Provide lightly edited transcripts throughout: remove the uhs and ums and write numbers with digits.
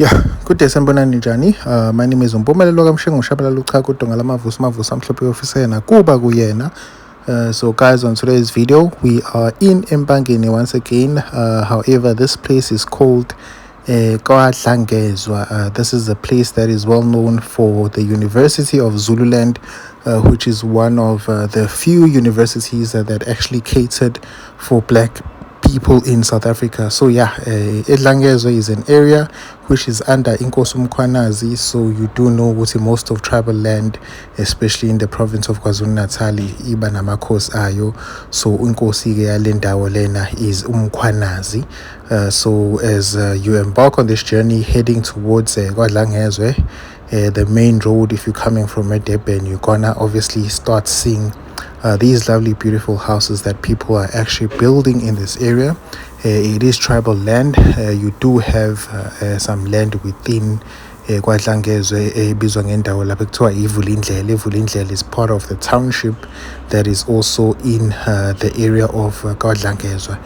Yeah, good day sanibonani njani. My name is Umpumelelo kaMshengu Ushabalala uchago udonga mavusa amhlophe officer nakuba kuyena. So guys, on today's video we are in Empangeni once again. However, this place is called KwaDlangezwa. This is a place that is well known for the University of Zululand, which is one of the few universities that actually catered for black people in South Africa. So yeah, Dlangezwa is an area which is under Inkosi Mkhwanazi, so you do know what most of tribal land, especially in the province of KwaZulu-Natal, iba namakhosi ayo. So inkosi ke yalendawo lena is Mkhwanazi. So as you embark on this journey heading towards KwaDlangezwa, the main road, if you're coming from Durban, you're gonna obviously start seeing these lovely beautiful houses that people are actually building in this area. It is tribal land. You do have some land within KwaDlangezwa ebizwa ngendawo lapho kuthiwa iVulindlela. iVulindlela is part of the township that is also in the area of KwaDlangezwa.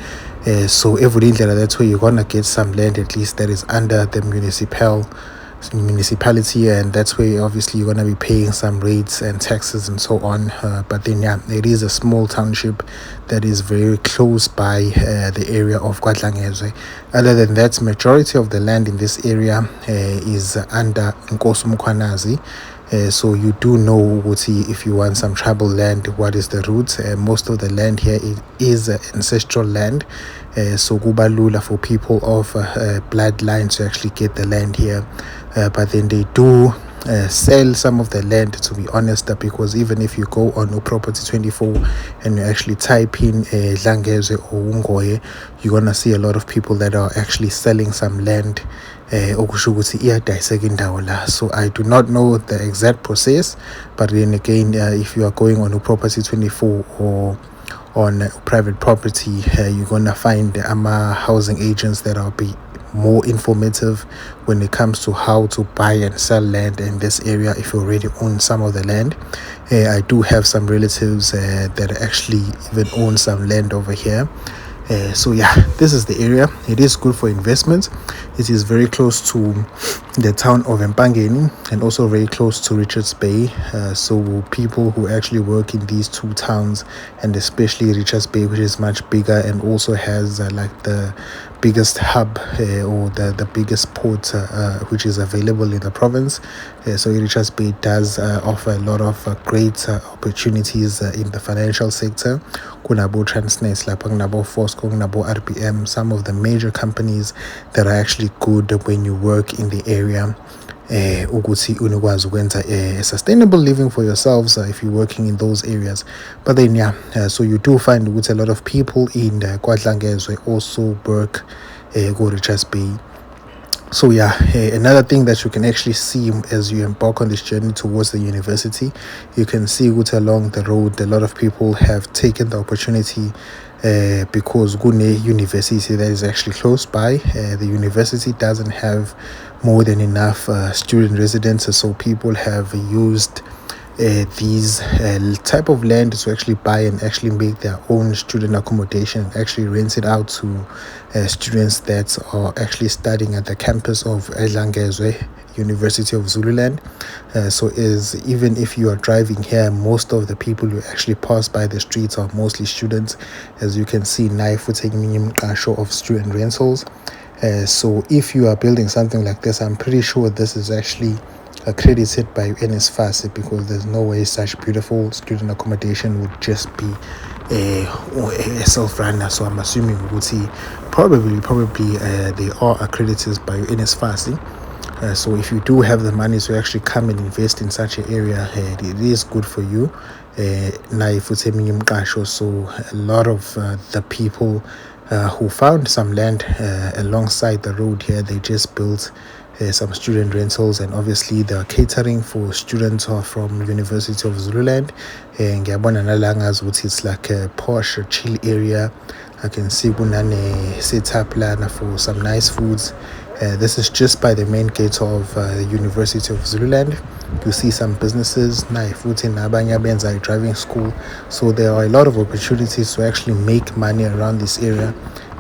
So eVulindlela, that's where you're gonna get some land at least that is under the municipality, and that's where obviously you're going to be paying some rates and taxes and so on. But then yeah, it is a small township that is very close by the area of KwaDlangezwa. Other than that, majority of the land in this area is under Inkosi Mkhwanazi. So you do know if you want some tribal land, what is the route. Most of the land here is ancestral land, so kuba lula for people of bloodline to actually get the land here. But then they do sell some of the land, to be honest, because even if you go on Property 24 and you actually type in Dlangezwa or Ungoye, you're gonna see a lot of people that are actually selling some land. So I do not know the exact process, but then again, if you are going on Property 24 or on private property, you're gonna find housing agents that are more informative when it comes to how to buy and sell land in this area if you already own some of the land. I do have some relatives that actually even own some land over here. So yeah, this is the area. It is good for investment. It is very close to the town of Empangeni and also very close to Richards Bay. So people who actually work in these two towns, and especially Richards Bay, which is much bigger and also has like the biggest hub or the biggest port which is available in the province. So Richards Bay does offer a lot of great opportunities in the financial sector. Kunabo Transnet, Kunabo Fosco, Kunabo RPM, some of the major companies that are actually good when you work in the area. Ukuthi unokwazi ukwenza sustainable living for yourselves if you're working in those areas. But then yeah, so you do find ukuthi a lot of people in KwaDlangezwa also work go Richards Bay. So yeah, another thing that you can actually see as you embark on this journey towards the university, you can see ukuthi along the road a lot of people have taken the opportunity because Gune University that is actually close by. The university doesn't have more than enough student residences, so people have used these type of land to actually buy and actually make their own student accommodation, actually rent it out to students that are actually studying at the campus of Dlangezwa University of Zululand. So even if you are driving here, most of the people who actually pass by the streets are mostly students. As you can see, show of student rentals. So if you are building something like this, I'm pretty sure this is actually accredited by NSFAS, because there's no way such beautiful student accommodation would just be a self-runner. So I'm assuming probably they are accredited by NSFAS. So if you do have the money to actually come and invest in such an area, it is good for you. So a lot of the people who found some land alongside the road here, they just built some student rentals, and obviously they are catering for students who are from University of Zululand. And it's like a posh chill area. I can see bunane setup plan for some nice foods. This is just by the main gate of the University of Zululand. You see some businesses, driving school. So there are a lot of opportunities to actually make money around this area.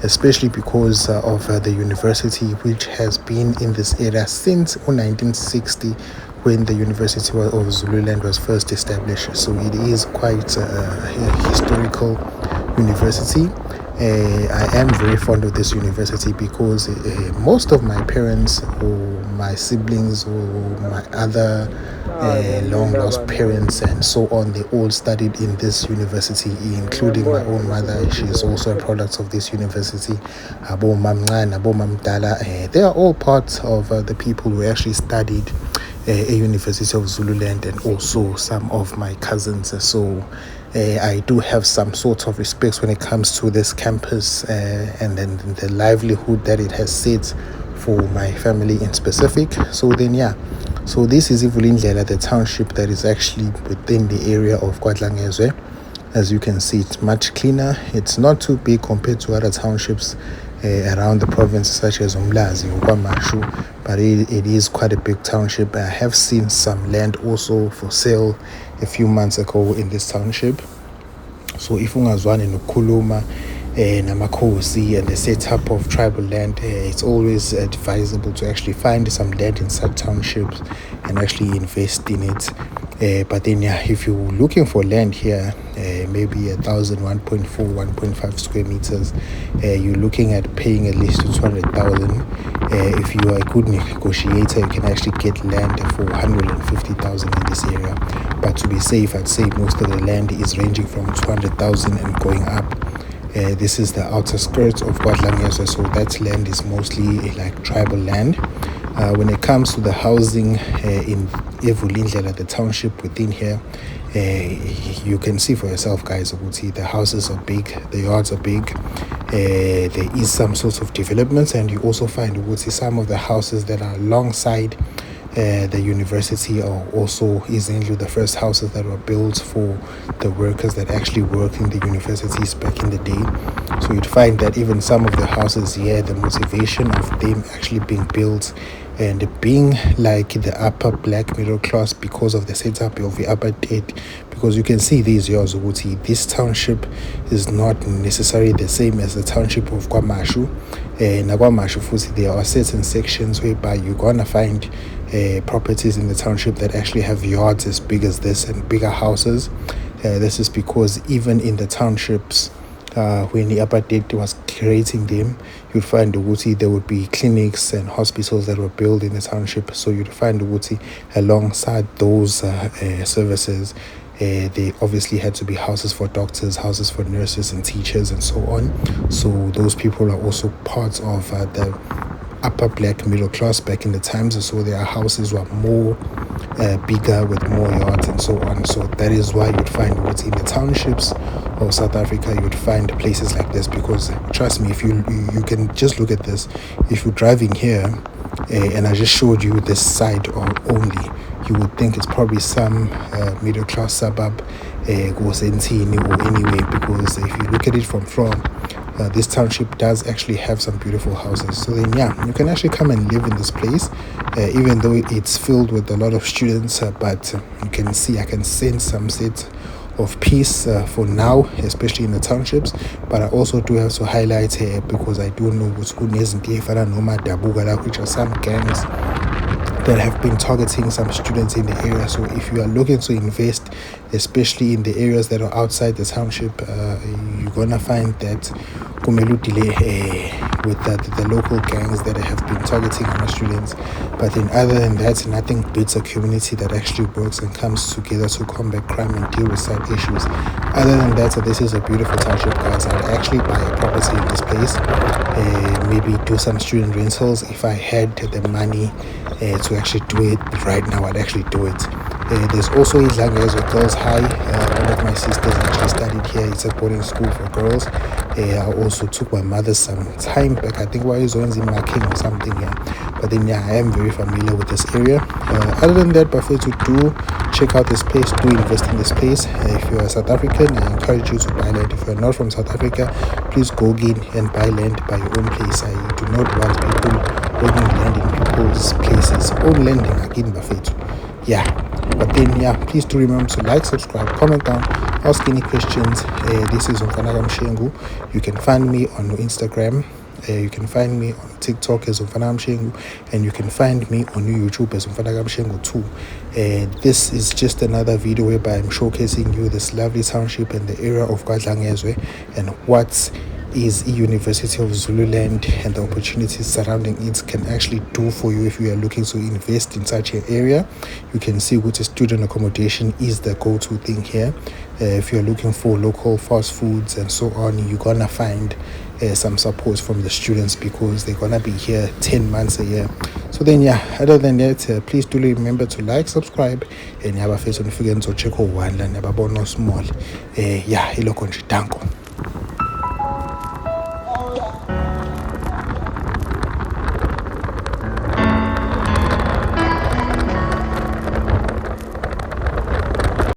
especially because of the university, which has been in this area since 1960, when the University of Zululand was first established. So it is quite a historical university. I am very fond of this university because most of my parents or my siblings or my other long lost parents and so on, they all studied in this university, including my own mother. She is also a product of this university. Abo Mamngan, Abo Mamdala, they are all part of the people who actually studied a University of Zululand, and also some of my cousins. So I do have some sort of respect when it comes to this campus and then the livelihood that it has set for my family in specific. So then so this is Dlangezwa, the township that is actually within the area of KwaDlangezwa. As you can see, it's much cleaner. It's not too big compared to other townships around the province, such as Umlazi or KwaMashu, but it is quite a big township. I have seen some land also for sale a few months ago in this township. So if ungazwani nokukhuluma namakhosi and the setup of tribal land, it's always advisable to actually find some land in such townships and actually invest in it. But then if you're looking for land here, maybe 1,000, 1.5 square meters, you're looking at paying at least 200,000. If you are a good negotiator, you can actually get land for 150,000 in this area. But to be safe, I'd say most of the land is ranging from 200,000 and going up. This is the outer skirts of KwaDlangezwa, so that land is mostly like tribal land. When it comes to the housing in Dlangezwa, the township within here, you can see for yourself, guys. The houses are big, the yards are big. There is some sorts of developments, and you also find some of the houses that are alongside the university are also essentially the first houses that were built for the workers that actually work in the universities back in the day. So you'd find that even some of the houses here, the motivation of them actually being built and being like the upper black middle class because of the setup of the apartheid. Because you can see these years, this township is not necessarily the same as the township of KwaMashu. KwaMashu, there are certain sections whereby you're gonna find properties in the township that actually have yards as big as this and bigger houses. This is because even in the townships, when the apartheid was creating them, you'd find there would be clinics and hospitals that were built in the township. So you'd find alongside those services, they obviously had to be houses for doctors, houses for nurses and teachers and so on. So those people are also part of the upper black middle class back in the times. So their houses were more bigger with more yards and so on. So that is why you'd find in the townships of South Africa, you'd find places like this. Because trust me, if you can just look at this, if you're driving here and I just showed you this side only, you would think it's probably some middle class suburb or anyway, because if you look at it from this township does actually have some beautiful houses. So then you can actually come and live in this place, even though it's filled with a lot of students, but you can see, I can sense some set of peace for now, especially in the townships. But I also do have to highlight here, because I do know which are some gangs that have been targeting some students in the area. So if you are looking to invest, especially in the areas that are outside the township, you're gonna find that with the local gangs that have been targeting our students. But then other than that, nothing beats a community that actually works and comes together to combat crime and deal with side issues. Other than that, this is a beautiful township, guys. I'd actually buy a property in this place, maybe do some student rentals. If I had the money to actually do it right now, I'd actually do it. There's also Dlangezwa Girls High. One of my sisters actually studied here. It's a boarding school for girls. I also took my mother some time back. I think while he was in Making or something. But then I am very familiar with this area. Other than that, Buffet, to do check out this place, do invest in this place. If you're a South African, I encourage you to buy land. If you're not from South Africa, please go in and buy land by your own place. I do not want people owning land in people's places. Own landing again, Buffet. But then please do remember to like, subscribe, comment down, ask any questions. This is Umfana Kamshengu. You can find me on Instagram. You can find me on TikTok as Umfana Kamshengu, and you can find me on YouTube as Umfana Kamshengu too. This is just another video whereby I'm showcasing you this lovely township and the area of KwaDlangezwa and what is University of Zululand and the opportunities surrounding it can actually do for you if you are looking to invest in such an area. You can see which student accommodation is the go-to thing here. If you're looking for local fast foods and so on, you're gonna find some support from the students because they're gonna be here 10 months a year. So then other than that, please do remember to like, subscribe, and have a face on the figure and check out one and have a bonus small. Iloko nje, danko.